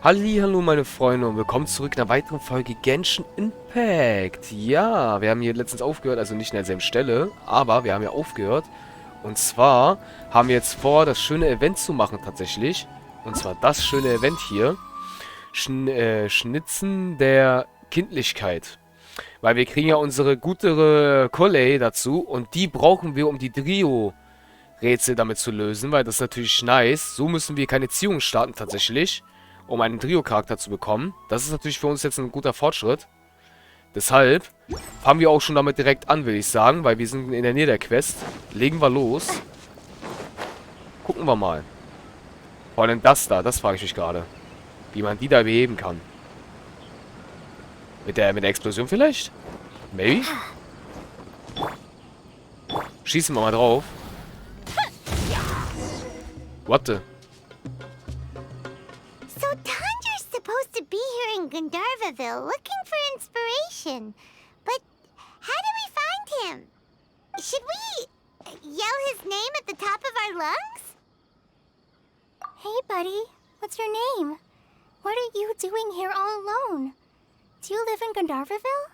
Hallihallo meine Freunde und willkommen zurück in einer weiteren Folge Genshin Impact. Ja, wir haben hier letztens aufgehört, also nicht an derselben Stelle, aber wir haben ja aufgehört. Und zwar haben wir jetzt vor, das schöne Event zu machen tatsächlich. Und zwar das schöne Event hier. Schnitzen der Kindlichkeit. Weil wir kriegen ja unsere gutere Colley dazu und die brauchen wir, um die Trio-Rätsel damit zu lösen, weil das ist natürlich nice. So müssen wir keine Ziehung starten tatsächlich, um einen Trio-Charakter zu bekommen. Das ist natürlich für uns jetzt ein guter Fortschritt. Deshalb fangen wir auch schon damit direkt an, will ich sagen, weil wir sind in der Nähe der Quest. Legen wir los. Gucken wir mal. Vor allem das da, das frage ich mich gerade. Wie man die da beheben kann. Mit der Explosion vielleicht? Maybe? Schießen wir mal drauf. What the? So Tanger's supposed to be here in Gandharvaville looking for inspiration. But how do we find him? Should we yell his name at the top of our lungs? Hey, buddy. What's your name? What are you doing here all alone? Do you live in Gandharvaville?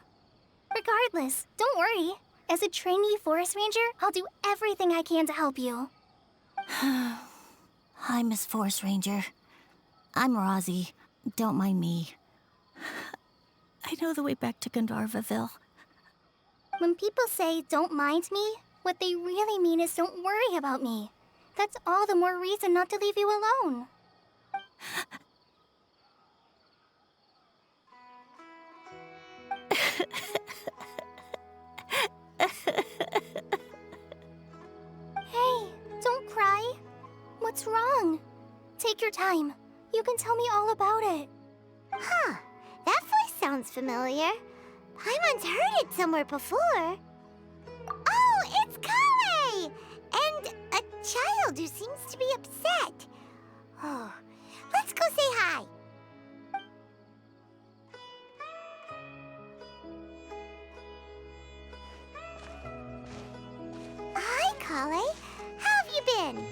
Regardless, don't worry. As a trainee forest ranger, I'll do everything I can to help you. Hi, Miss Forest Ranger. I'm Rosie. Don't mind me. I know the way back to Gandharvaville. When people say, don't mind me, what they really mean is don't worry about me. That's all the more reason not to leave you alone. Hey, don't cry. What's wrong? Take your time. You can tell me all about it. Huh, that voice sounds familiar. Paimon's heard it somewhere before. Oh, it's Kale! And a child who seems to be upset. Oh, let's go say hi. Hi, Kale. How have you been?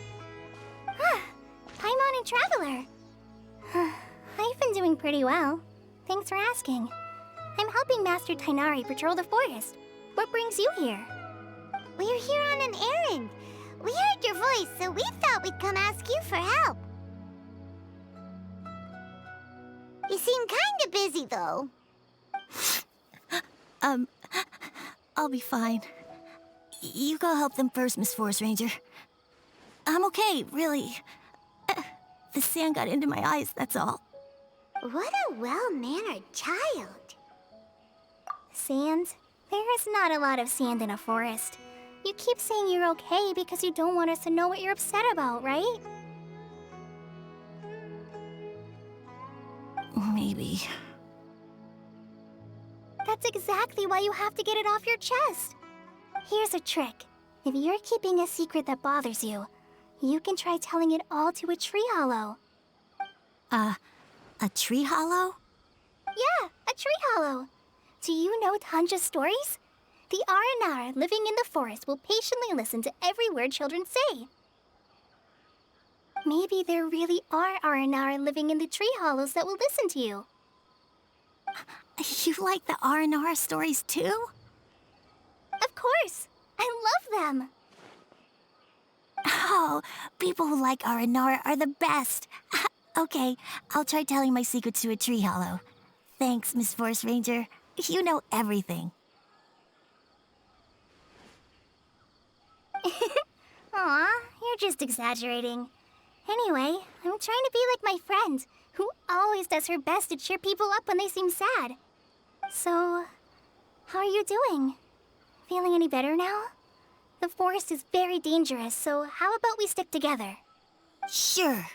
Paimon and Traveler. I've been doing pretty well. Thanks for asking. I'm helping Master Tainari patrol the forest. What brings you here? We're here on an errand. We heard your voice, so we thought we'd come ask you for help. You seem kinda busy, though. I'll be fine. You go help them first, Miss Forest Ranger. I'm okay, really. The sand got into my eyes, that's all. What a well-mannered child. Sand? There is not a lot of sand in a forest. You keep saying you're okay because you don't want us to know what you're upset about, right? Maybe. That's exactly why you have to get it off your chest. Here's a trick. If you're keeping a secret that bothers you, you can try telling it all to a tree hollow. A tree hollow? Yeah, a tree hollow. Do you know Tanja's stories? The Aranara living in the forest will patiently listen to every word children say. Maybe there really are Aranara living in the tree hollows that will listen to you. You like the R&R stories too? Of course. I love them. Oh, people who like R&R are the best. Okay, I'll try telling my secrets to a tree hollow. Thanks, Miss Forest Ranger. You know everything. Aw, you're just exaggerating. Anyway, I'm trying to be like my friend, who always does her best to cheer people up when they seem sad. So, how are you doing? Feeling any better now? The forest is very dangerous, so how about we stick together? Sure.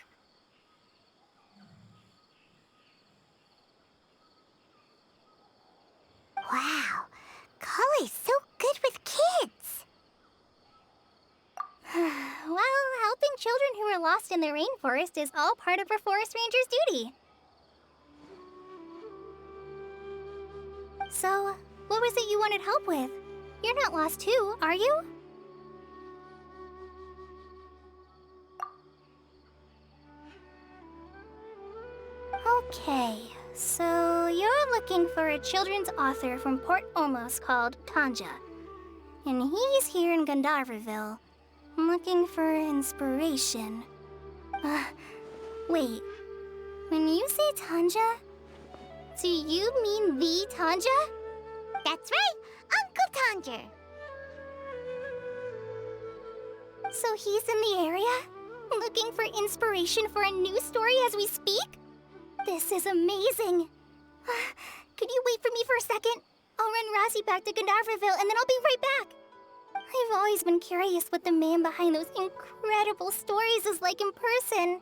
Wow, Kale's so good with kids. Well, helping children who are lost in the rainforest is all part of a forest ranger's duty. So, what was it you wanted help with? You're not lost too, are you? Okay, so you're looking for a children's author from Port Olmos called Tanja. And he's here in Gandharvaville, looking for inspiration. Wait, when you say Tanja, do you mean the Tanja? That's right, Uncle Tanger. So he's in the area, looking for inspiration for a new story as we speak? This is amazing. Could you wait for me for a second? I'll run Rossi back to Gandharvaville and then I'll be right back. I've always been curious what the man behind those incredible stories is like in person.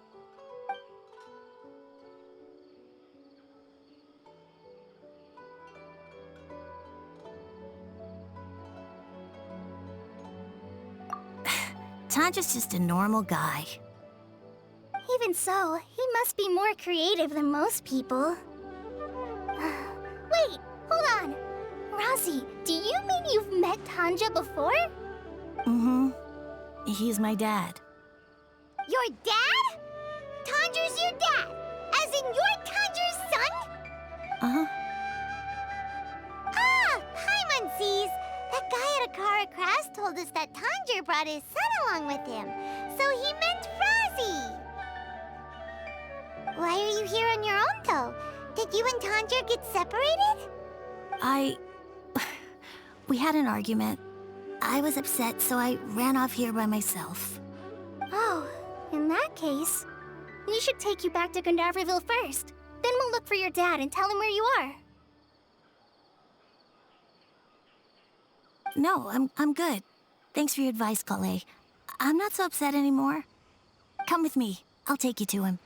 Tanja's just a normal guy. Even so, he must be more creative than most people. Wait, hold on. Rossi, do you mean you've met Tanja before? Mm-hmm. He's my dad. Your dad? Tanger's your dad? As in you're Tanger's son? Uh-huh. Ah, Paimon sees. That guy at a car crash told us that Tanger brought his son along with him. So he meant Frazzy. Why are you here on your own, though? Did you and Tanger get separated? We had an argument. I was upset, so I ran off here by myself. Oh, in that case, we should take you back to Gandharvaville first. Then we'll look for your dad and tell him where you are. No, I'm good. Thanks for your advice, Kale. I'm not so upset anymore. Come with me. I'll take you to him.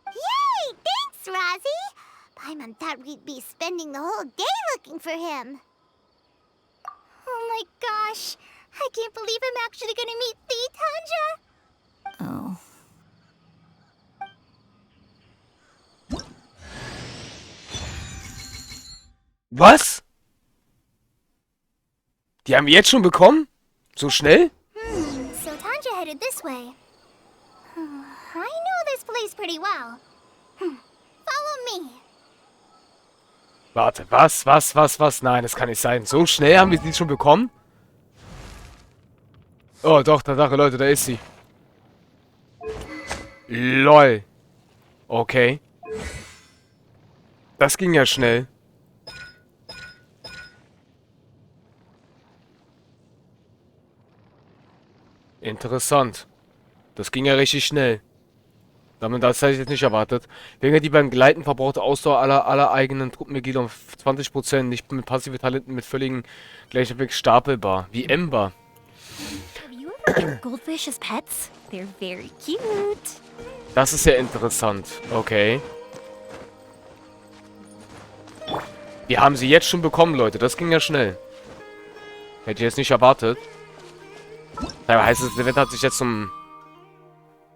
Yay! Thanks, Rozzy! Paimon thought we'd be spending the whole day looking for him. Oh my gosh! I can't believe I'm actually gonna meet the Tanja! Oh. Was? Die haben wir jetzt schon bekommen? So schnell? So Tanja headed this way. I know this place pretty well. Follow me. Warte, was? Nein, das kann nicht sein. So schnell haben wir sie schon bekommen? Oh, doch, Tatsache, Leute, da ist sie. LOL. Okay. Das ging ja schnell. Interessant. Das ging ja richtig schnell. Das hätte ich jetzt nicht erwartet. Wegen die beim Gleiten verbrauchte Ausdauer aller eigenen Truppenmitglieder um 20%. Nicht mit passive Talenten mit völligen Gleichgewicht stapelbar. Wie Ember. Have you ever kept goldfish as pets? They're very cute. Das ist ja interessant. Okay. Wir haben sie jetzt schon bekommen, Leute. Das ging ja schnell. Hätte ich jetzt nicht erwartet. Da heißt es, der Wetter hat sich jetzt zum...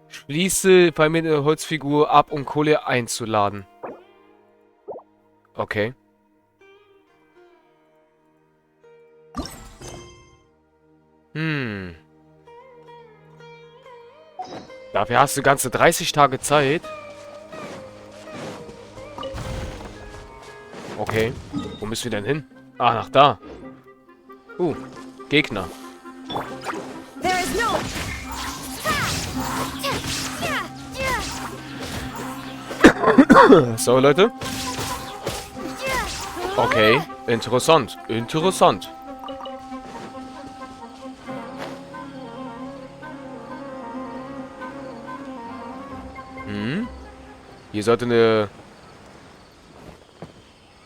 Schließe bei mir eine Holzfigur ab, um Kohle einzuladen. Okay. Dafür hast du ganze 30 Tage Zeit. Okay. Wo müssen wir denn hin? Ah, nach da. Gegner. There is no... So, Leute. Okay. Interessant. Interessant. Hier sollte eine...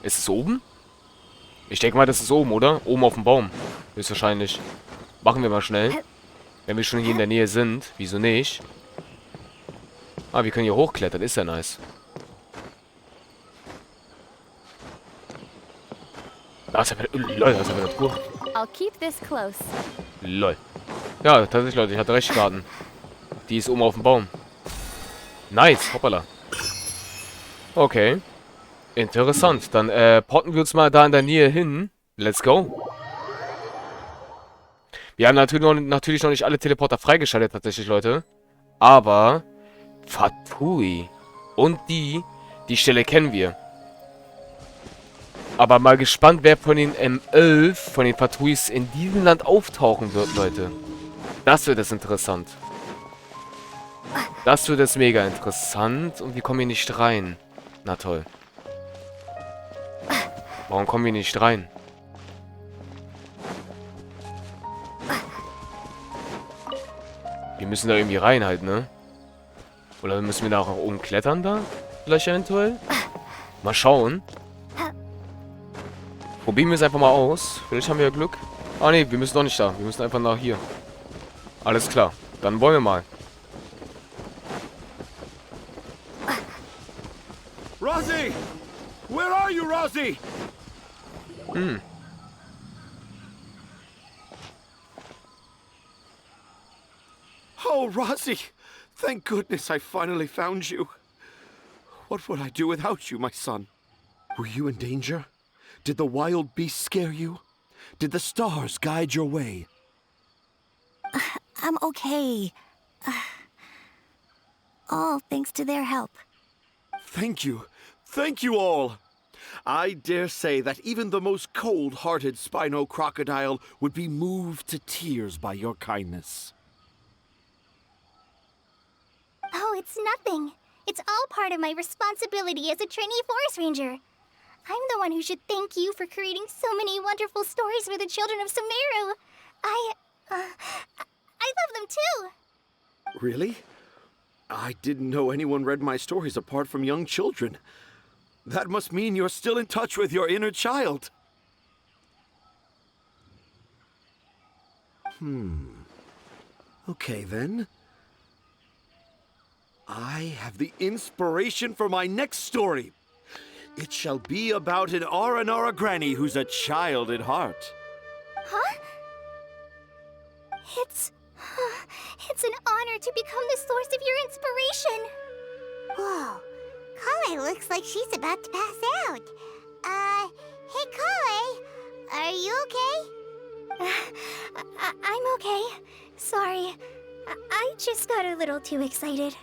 Ist es oben? Ich denke mal, das ist oben, oder? Oben auf dem Baum. Höchstwahrscheinlich. Machen wir mal schnell. Wenn wir schon hier in der Nähe sind. Wieso nicht? Ah, wir können hier hochklettern. Ist ja nice. Da ist ja wieder... Lol, da ist ja wieder Truhe. I'll keep this close. Lol. Ja, tatsächlich, Leute. Ich hatte recht geraten. Die ist oben auf dem Baum. Nice. Hoppala. Okay. Interessant. Dann porten wir uns mal da in der Nähe hin. Let's go. Wir haben natürlich noch nicht alle Teleporter freigeschaltet, tatsächlich, Leute. Aber... Fatui. Und die Stelle kennen wir. Aber mal gespannt, wer von den M11, von den Patrouilles in diesem Land auftauchen wird, Leute. Das wird es interessant. Das wird es mega interessant. Und wir kommen hier nicht rein. Na toll. Warum kommen wir nicht rein? Wir müssen da irgendwie rein halt, ne? Oder müssen wir da auch oben klettern da? Vielleicht eventuell? Mal schauen. Probieren wir es einfach mal aus. Vielleicht haben wir ja Glück. Ah ne, wir müssen doch nicht da. Wir müssen einfach nach hier. Alles klar. Dann wollen wir mal. Rosie! Where are you, Rosie? Oh, Rosie! Thank goodness I finally found you. What would I do without you, my son? Were you in danger? Did the wild beasts scare you? Did the stars guide your way? I'm okay. All thanks to their help. Thank you. Thank you all. I dare say that even the most cold-hearted Spino crocodile would be moved to tears by your kindness. Oh, it's nothing. It's all part of my responsibility as a trainee forest ranger. I'm the one who should thank you for creating so many wonderful stories for the children of Sumeru. I love them too. Really? I didn't know anyone read my stories apart from young children. That must mean you're still in touch with your inner child. Okay, then. I have the inspiration for my next story. It shall be about an Aranara granny who's a child at heart. Huh? It's an honor to become the source of your inspiration. Whoa. Kale looks like she's about to pass out. Hey Kale, are you okay? I'm okay. Sorry. I just got a little too excited.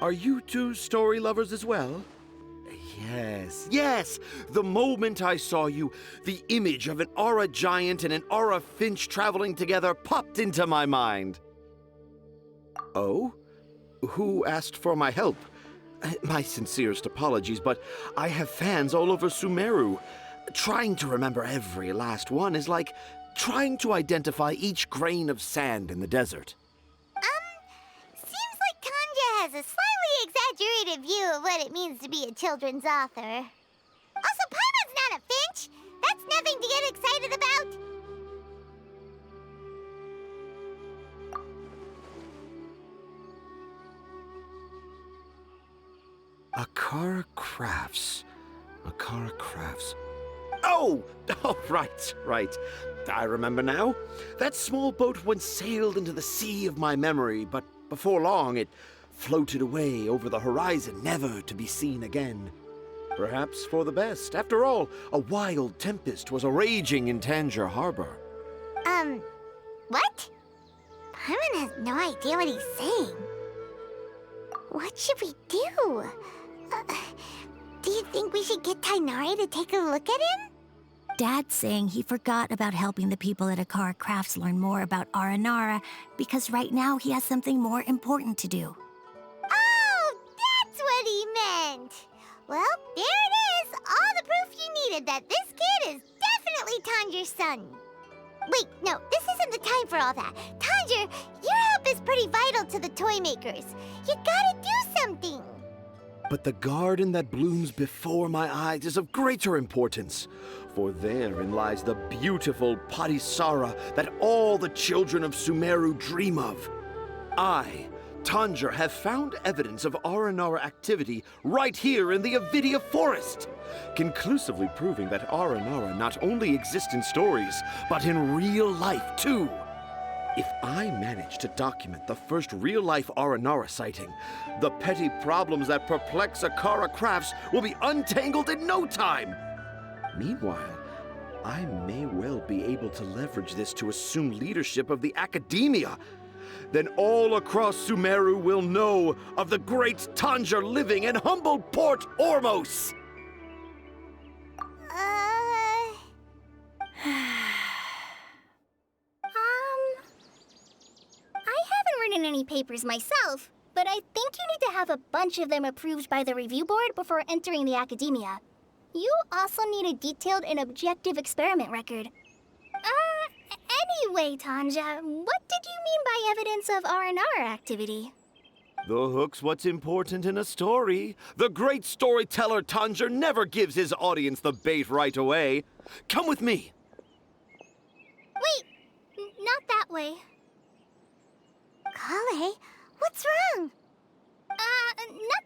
Are you two story lovers as well? Yes. The moment I saw you, the image of an aura giant and an aura finch traveling together popped into my mind. Oh? Who asked for my help? My sincerest apologies, but I have fans all over Sumeru. Trying to remember every last one is like trying to identify each grain of sand in the desert. Seems like Tanja has a slightly exaggerated view of what it means to be a children's author. Also, Paimon's not a finch. That's nothing to get excited about. Akara Crafts. Oh, right. I remember now. That small boat once sailed into the sea of my memory, but before long it floated away over the horizon, never to be seen again. Perhaps for the best. After all, a wild tempest was raging in Tanger Harbor. What? Paimon has no idea what he's saying. What should we do? Do you think we should get Tainari to take a look at him? Dad's saying he forgot about helping the people at Akara Crafts learn more about Aranara because right now he has something more important to do. Oh, that's what he meant! Well, there it is! All the proof you needed that this kid is definitely Tanger's son. Wait, no, this isn't the time for all that. Tanger, your help is pretty vital to the toy makers. You gotta do something! But the garden that blooms before my eyes is of greater importance, for therein lies the beautiful Patisara that all the children of Sumeru dream of. I, Tanger, have found evidence of Aranara activity right here in the Avidia forest, conclusively proving that Aranara not only exist in stories, but in real life too. If I manage to document the first real-life Aranara sighting, the petty problems that perplex Akara Crafts will be untangled in no time. Meanwhile, I may well be able to leverage this to assume leadership of the academia. then all across Sumeru will know of the great Tanger living in humble Port Ormos. I haven't written any papers myself, but I think you need to have a bunch of them approved by the review board before entering the academia. You also need a detailed and objective experiment record. Anyway, Tanja, what did you mean by evidence of R&R activity? The hook's what's important in a story. The great storyteller Tanger never gives his audience the bait right away. Come with me. Wait, not that way. Kale, what's wrong?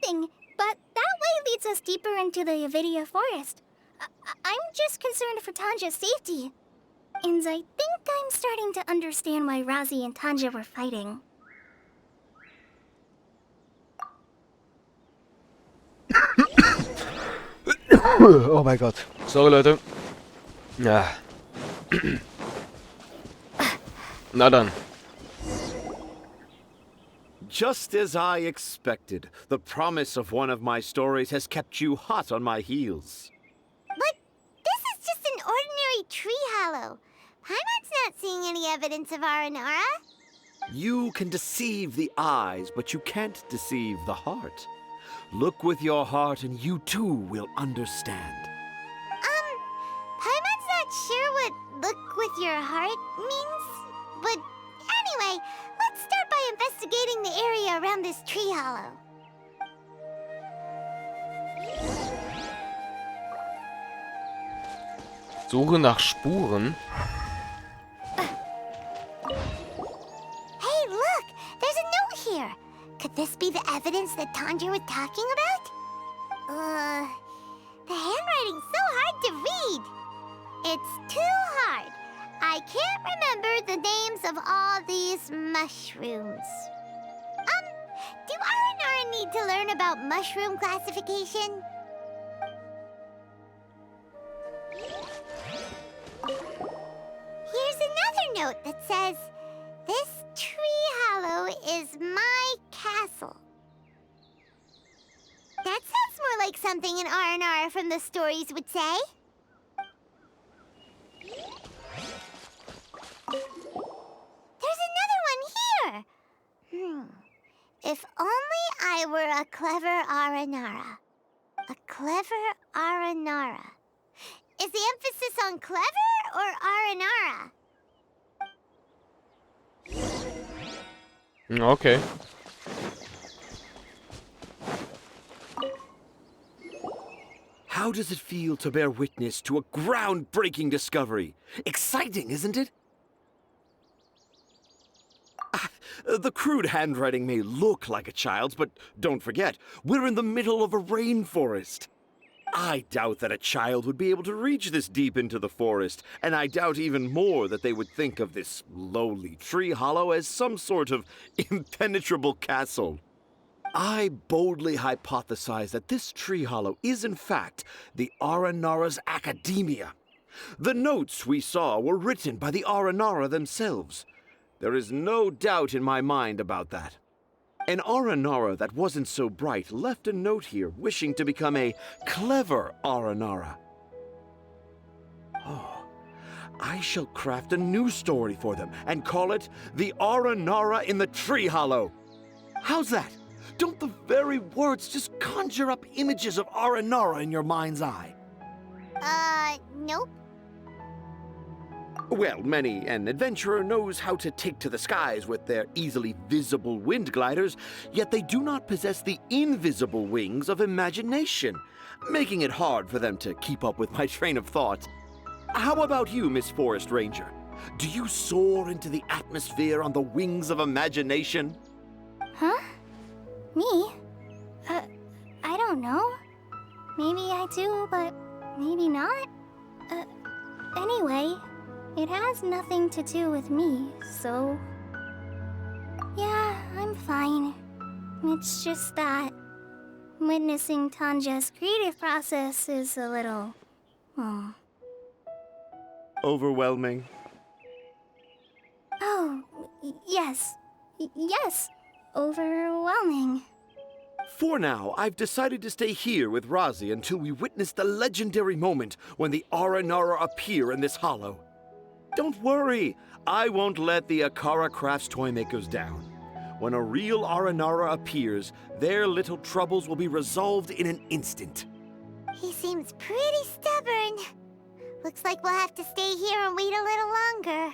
Nothing. But that way leads us deeper into the Avidia forest. I'm just concerned for Tanja's safety. And I think I'm starting to understand why Razi and Tanja were fighting. Oh mein Gott. Sorry, Leute. Ja. Na dann. Just as I expected, the promise of one of my stories has kept you hot on my heels. But this is just an ordinary tree hollow. Paimon's not seeing any evidence of Aranara. You can deceive the eyes, but you can't deceive the heart. Look with your heart and you too will understand. Paimon's not sure what look with your heart means. But anyway, let's start by investigating the area around this tree hollow. Suche nach Spuren. Hey, look! There's a note here. Could this be the evidence that Tanger was talking about? The handwriting's so hard to read. It's too hard. I can't remember the names of all these mushrooms. Do Aranara need to learn about mushroom classification? Here's another note that says, "This tree hollow is my castle." That sounds more like something an R&R from the stories would say. There's another one here. If only I were a clever Aranara. A clever Aranara. Is the emphasis on clever or Aranara? Okay. How does it feel to bear witness to a groundbreaking discovery? Exciting, isn't it? The crude handwriting may look like a child's, but don't forget, we're in the middle of a rainforest. I doubt that a child would be able to reach this deep into the forest, and I doubt even more that they would think of this lowly tree hollow as some sort of impenetrable castle. I boldly hypothesize that this tree hollow is in fact the Aranara's academia. The notes we saw were written by the Aranara themselves. There is no doubt in my mind about that. An Aranara that wasn't so bright left a note here wishing to become a clever Aranara. Oh, I shall craft a new story for them and call it The Aranara in the Tree Hollow. How's that? Don't the very words just conjure up images of Aranara in your mind's eye? Nope. Well, many an adventurer knows how to take to the skies with their easily visible wind gliders, yet they do not possess the invisible wings of imagination, making it hard for them to keep up with my train of thought. How about you, Miss Forest Ranger? Do you soar into the atmosphere on the wings of imagination? Huh? Me? I don't know. Maybe I do, but maybe not. Anyway, it has nothing to do with me, so... Yeah, I'm fine. It's just that witnessing Tanja's creative process is a little... Overwhelming. Oh, yes. Yes. Overwhelming. For now, I've decided to stay here with Razi until we witness the legendary moment when the Aranara appear in this hollow. Don't worry, I won't let the Akara Crafts toymakers down. When a real Aranara appears, their little troubles will be resolved in an instant. He seems pretty stubborn. Looks like we'll have to stay here and wait a little longer.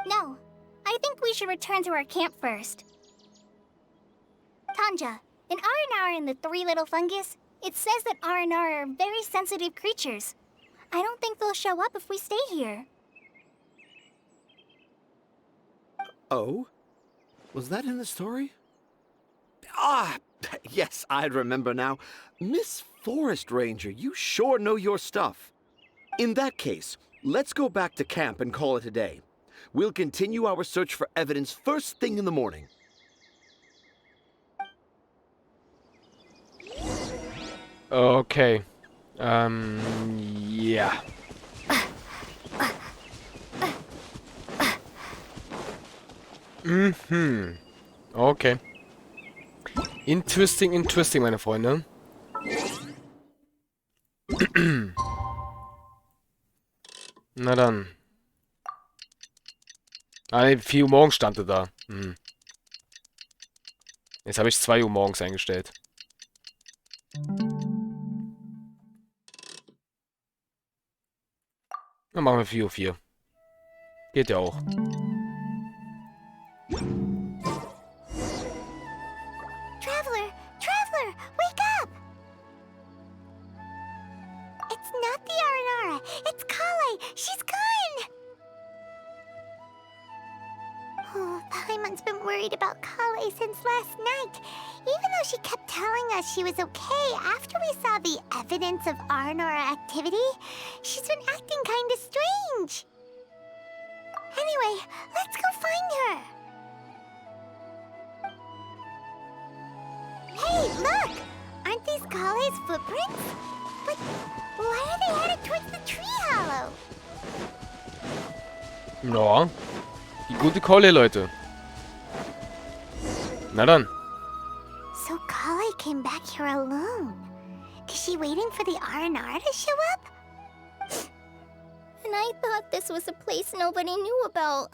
No. I think we should return to our camp first. Tanja, in Aranara and the Three Little Fungus, it says that Aranara are very sensitive creatures. I don't think they'll show up if we stay here. Oh? Was that in the story? Ah, yes, I remember now. Miss Forest Ranger, you sure know your stuff. In that case, let's go back to camp and call it a day. We'll continue our search for evidence first thing in the morning. Okay. Yeah. Okay. Interesting, meine Freunde. Na dann. Ah, ne, 4 Uhr morgens stand er da. Jetzt habe ich 2 Uhr morgens eingestellt. Dann machen wir 4:04 Uhr. Geht ja auch. Traveler, wake up! It's not the Aranara, it's Kale. She's gone! Oh, Paimon's been worried about Kale since last night. Even though she kept telling us she was okay after we saw the evidence of Aranara activity, she's been acting kinda strange. Anyway, let's go find her. Hey, look! Aren't these Kale's footprints? But why are they headed towards the tree hollow? Ja. Die gute Kolle, Leute. Na dann. So Kale came back here alone. Is she waiting for the Aranara to show up? And I thought this was a place nobody knew about.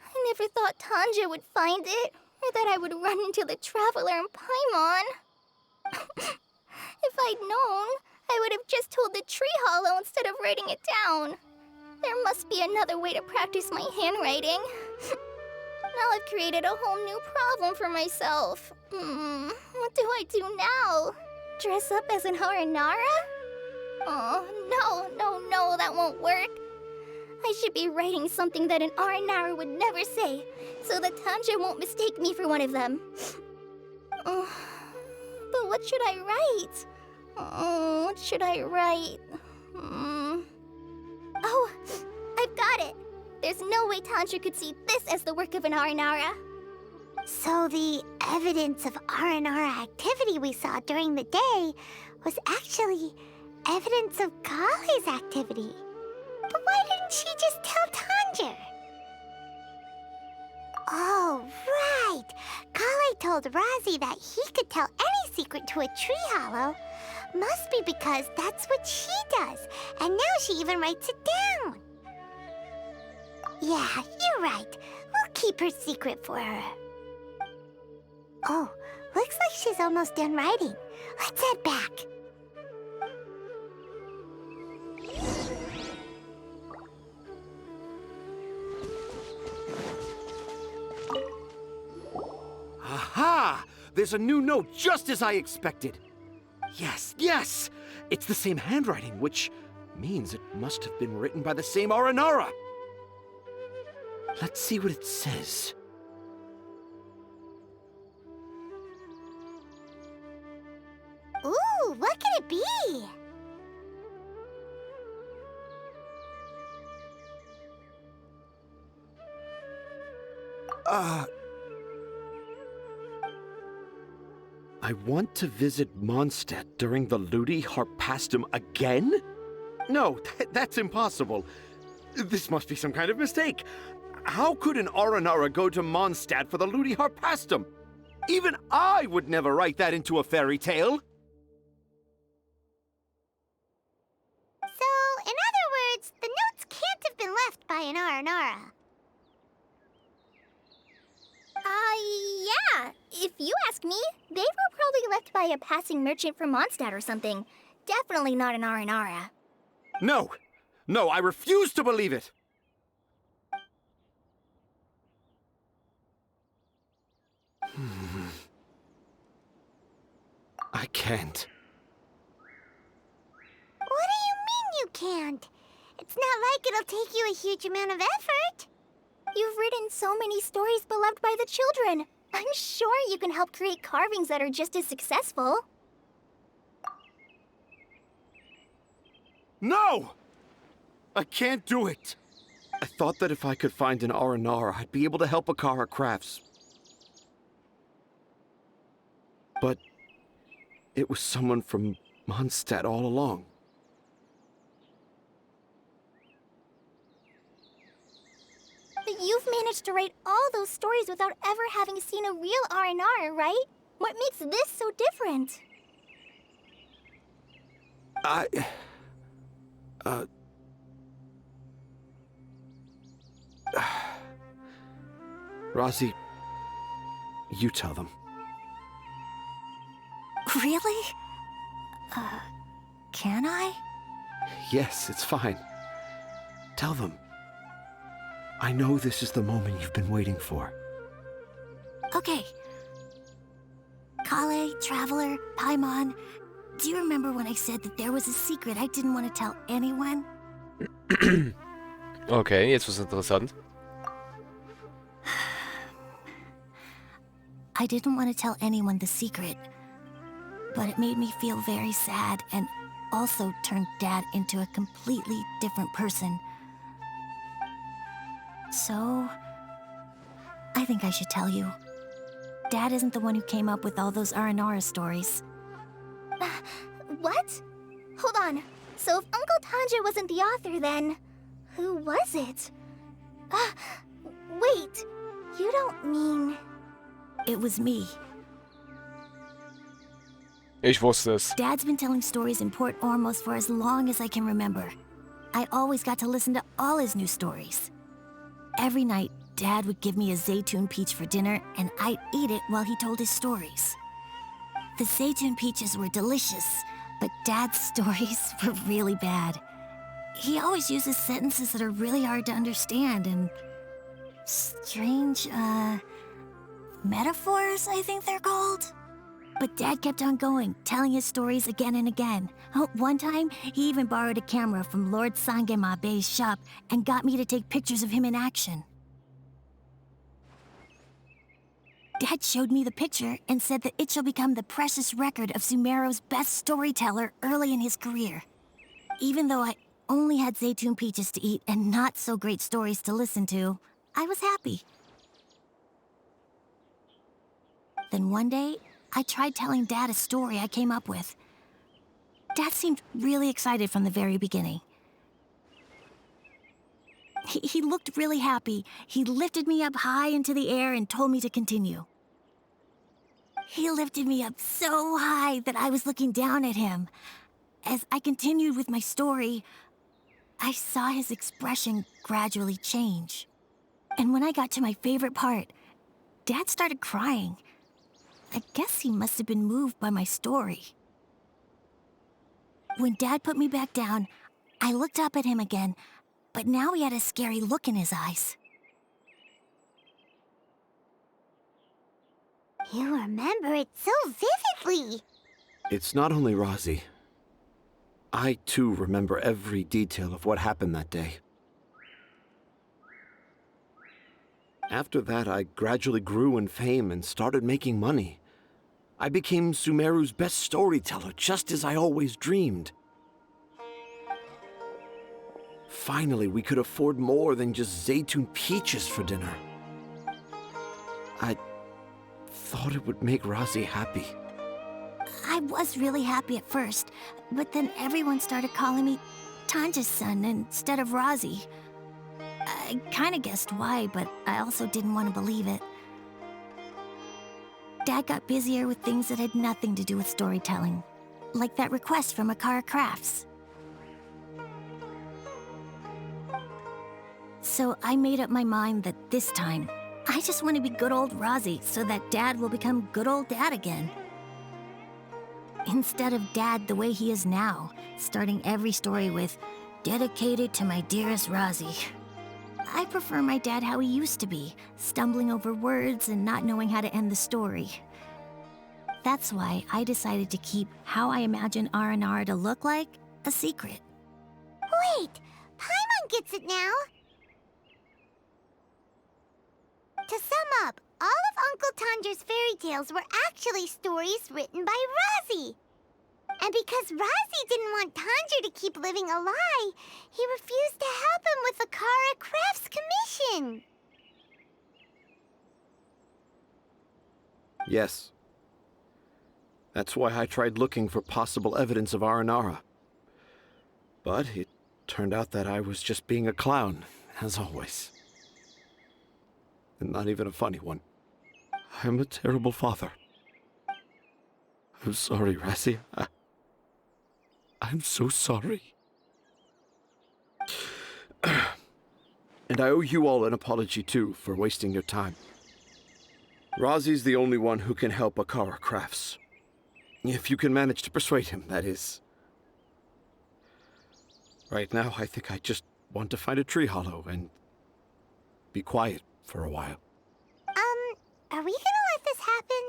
I never thought Tanja would find it, or that I would run into the Traveler and Paimon. If I'd known, I would have just told the tree hollow instead of writing it down. There must be another way to practice my handwriting. Now I've created a whole new problem for myself. What do I do now? Dress up as an Aranara? Oh, no, that won't work. I should be writing something that an Aranara would never say, so that Tanja won't mistake me for one of them. But what should I write? What should I write? Oh, I've got it! There's no way Tanja could see this as the work of an Aranara. So the evidence of Aranara activity we saw during the day was actually evidence of Kale's activity. But why didn't she just tell Tanja? Oh, right! Kale told Razi that he could tell any secret to a tree hollow. Must be because that's what she does, and now she even writes it down. Yeah, you're right. We'll keep her secret for her. Oh, looks like she's almost done writing. Let's head back. Aha! There's a new note just as I expected. Yes! It's the same handwriting, which means it must have been written by the same Aranara. Let's see what it says. Ooh, what could it be? I want to visit Mondstadt during the Ludi Harpastum again? No, that's impossible. This must be some kind of mistake. How could an Aranara go to Mondstadt for the Ludi Harpastum? Even I would never write that into a fairy tale. So, in other words, the notes can't have been left by an Aranara. Yeah. If you ask me, they were probably left by a passing merchant from Mondstadt or something. Definitely not an Aranara. No, no, I refuse to believe it. I can't. What do you mean you can't? It's not like it'll take you a huge amount of effort. You've written so many stories beloved by the children. I'm sure you can help create carvings that are just as successful. No! I can't do it. I thought that if I could find an Aranara, I'd be able to help Akara Crafts. But it was someone from Mondstadt all along. But you've managed to write all those stories without ever having seen a real Aranara, right? What makes this so different? Rosie, you tell them. Really? Can I? Yes, it's fine. Tell them. I know this is the moment you've been waiting for. Okay. Kale, Traveler, Paimon, do you remember when I said that there was a secret I didn't want to tell anyone? Okay, jetzt wird's interessant. I didn't want to tell anyone the secret, but it made me feel very sad and also turned Dad into a completely different person. So, I think I should tell you. Dad isn't the one who came up with all those Aranara stories. What? Hold on. So if Uncle Tanja wasn't the author, then who was it? Wait. You don't mean... It was me. Ich wusste es. Dad's been telling stories in Port Ormos for as long as I can remember. I always got to listen to all his new stories. Every night, Dad would give me a Zaytun peach for dinner, and I'd eat it while he told his stories. The Zaytun peaches were delicious, but Dad's stories were really bad. He always uses sentences that are really hard to understand and strange, metaphors, I think they're called. But Dad kept on going, telling his stories again and again. One time, he even borrowed a camera from Lord Sangema Bey's shop and got me to take pictures of him in action. Dad showed me the picture and said that it shall become the precious record of Sumeru's best storyteller early in his career. Even though I only had Zaytun peaches to eat and not so great stories to listen to, I was happy. Then one day, I tried telling Dad a story I came up with. Dad seemed really excited from the very beginning. He looked really happy. He lifted me up high into the air and told me to continue. He lifted me up so high that I was looking down at him. As I continued with my story, I saw his expression gradually change. And when I got to my favorite part, Dad started crying. I guess he must have been moved by my story. When Dad put me back down, I looked up at him again, but now he had a scary look in his eyes. You remember it so vividly. It's not only Rosie. I, too, remember every detail of what happened that day. After that, I gradually grew in fame and started making money. I became Sumeru's best storyteller, just as I always dreamed. Finally, we could afford more than just Zaytun peaches for dinner. I thought it would make Rosie happy. I was really happy at first, but then everyone started calling me Tanja's son instead of Rosie. I kind of guessed why, but I also didn't want to believe it. Dad got busier with things that had nothing to do with storytelling, like that request from Akara Crafts. So I made up my mind that this time, I just want to be good old Rozzy so that Dad will become good old Dad again. Instead of Dad the way he is now, starting every story with, "Dedicated to my dearest Rozzy." I prefer my dad how he used to be, stumbling over words and not knowing how to end the story. That's why I decided to keep how I imagine Aranara to look like a secret. Wait, Paimon gets it now. To sum up, all of Uncle Tanger's fairy tales were actually stories written by Rozzy. And because Rozzy didn't want Tanger to keep living a lie, he refused to help him with the Akara Crafts commission. Yes. That's why I tried looking for possible evidence of Aranara. But it turned out that I was just being a clown, as always. And not even a funny one. I'm a terrible father. I'm sorry, Razzie. I'm so sorry. And I owe you all an apology, too, for wasting your time. Rozzie's the only one who can help Akara Crafts. If you can manage to persuade him, that is. Right now, I think I just want to find a tree hollow and be quiet for a while. Are we gonna let this happen?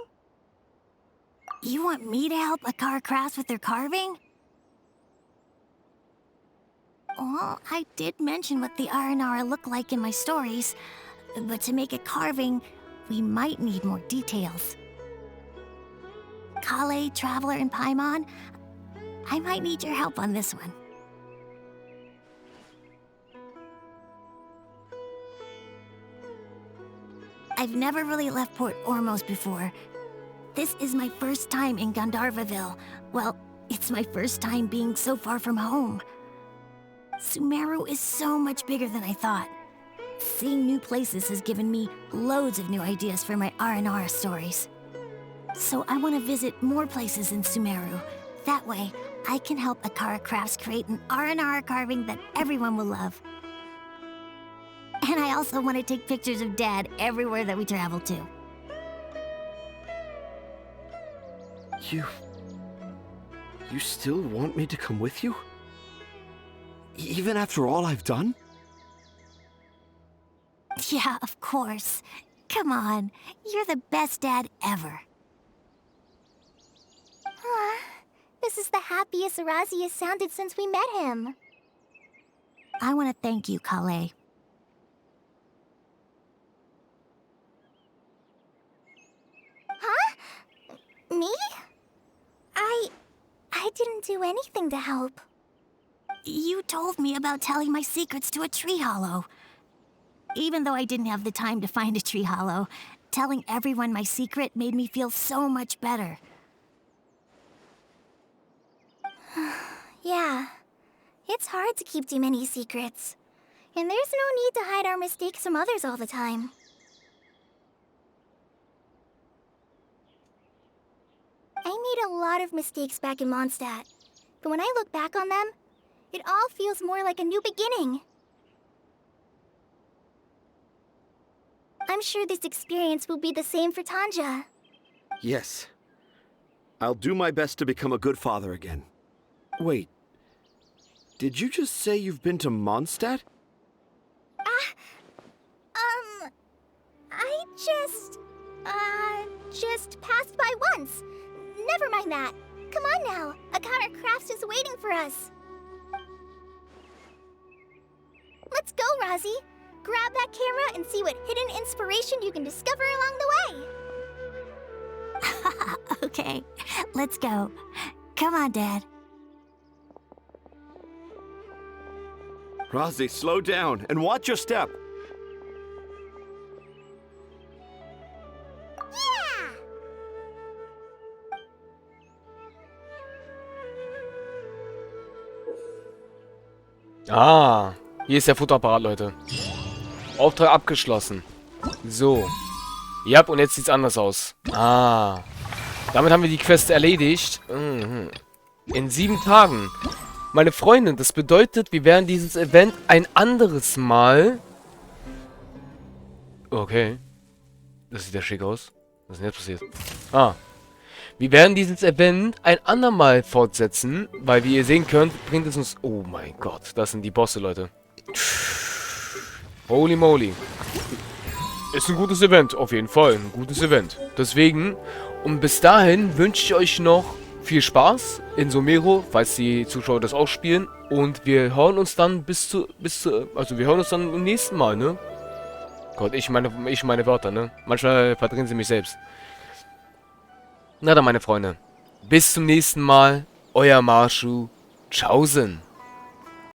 You want me to help Akara Crafts with their carving? Well, I did mention what the Aranara look like in my stories, but to make a carving, we might need more details. Kale, Traveler, and Paimon, I might need your help on this one. I've never really left Port Ormos before. This is my first time in Gandharvaville. Well, it's my first time being so far from home. Sumeru is so much bigger than I thought. Seeing new places has given me loads of new ideas for my Aranara stories. So I want to visit more places in Sumeru. That way, I can help Akara Crafts create an Aranara carving that everyone will love. And I also want to take pictures of Dad everywhere that we travel to. You still want me to come with you? Even after all I've done? Yeah, of course. Come on, you're the best dad ever. This is the happiest Rozzy has sounded since we met him. I want to thank you, Kale. Huh? Me? I didn't do anything to help. You told me about telling my secrets to a tree hollow. Even though I didn't have the time to find a tree hollow, telling everyone my secret made me feel so much better. Yeah. It's hard to keep too many secrets. And there's no need to hide our mistakes from others all the time. I made a lot of mistakes back in Mondstadt. But when I look back on them, it all feels more like a new beginning. I'm sure this experience will be the same for Tanja. Yes. I'll do my best to become a good father again. Wait. Did you just say you've been to Mondstadt? I just passed by once. Never mind that. Come on now. Akara Crafts is waiting for us. Let's go, Rozzy. Grab that camera and see what hidden inspiration you can discover along the way. Okay, let's go. Come on, Dad. Rozzy, slow down and watch your step. Yeah! Ah, hier ist der Fotoapparat, Leute. Auftrag abgeschlossen. So. Ja, und jetzt sieht's anders aus. Ah. Damit haben wir die Quest erledigt. Mhm. In 7 Tagen. Meine Freundin, das bedeutet, wir werden dieses Event ein anderes Mal... Okay. Das sieht ja schick aus. Was ist denn jetzt passiert? Ah. Wir werden dieses Event ein andermal fortsetzen, weil wie ihr sehen könnt, bringt es uns... Oh mein Gott, das sind die Bosse, Leute. Holy moly. Ist ein gutes Event, auf jeden Fall. Ein gutes Event. Deswegen, und bis dahin wünsche ich euch noch viel Spaß in Somero, falls die Zuschauer das auch spielen. Und wir hören uns dann also wir hören uns dann im nächsten Mal, ne? Gott, ich meine Wörter, ne? Manchmal verdrehen sie mich selbst. Na dann, meine Freunde. Bis zum nächsten Mal. Euer Marschu. Tschaußen.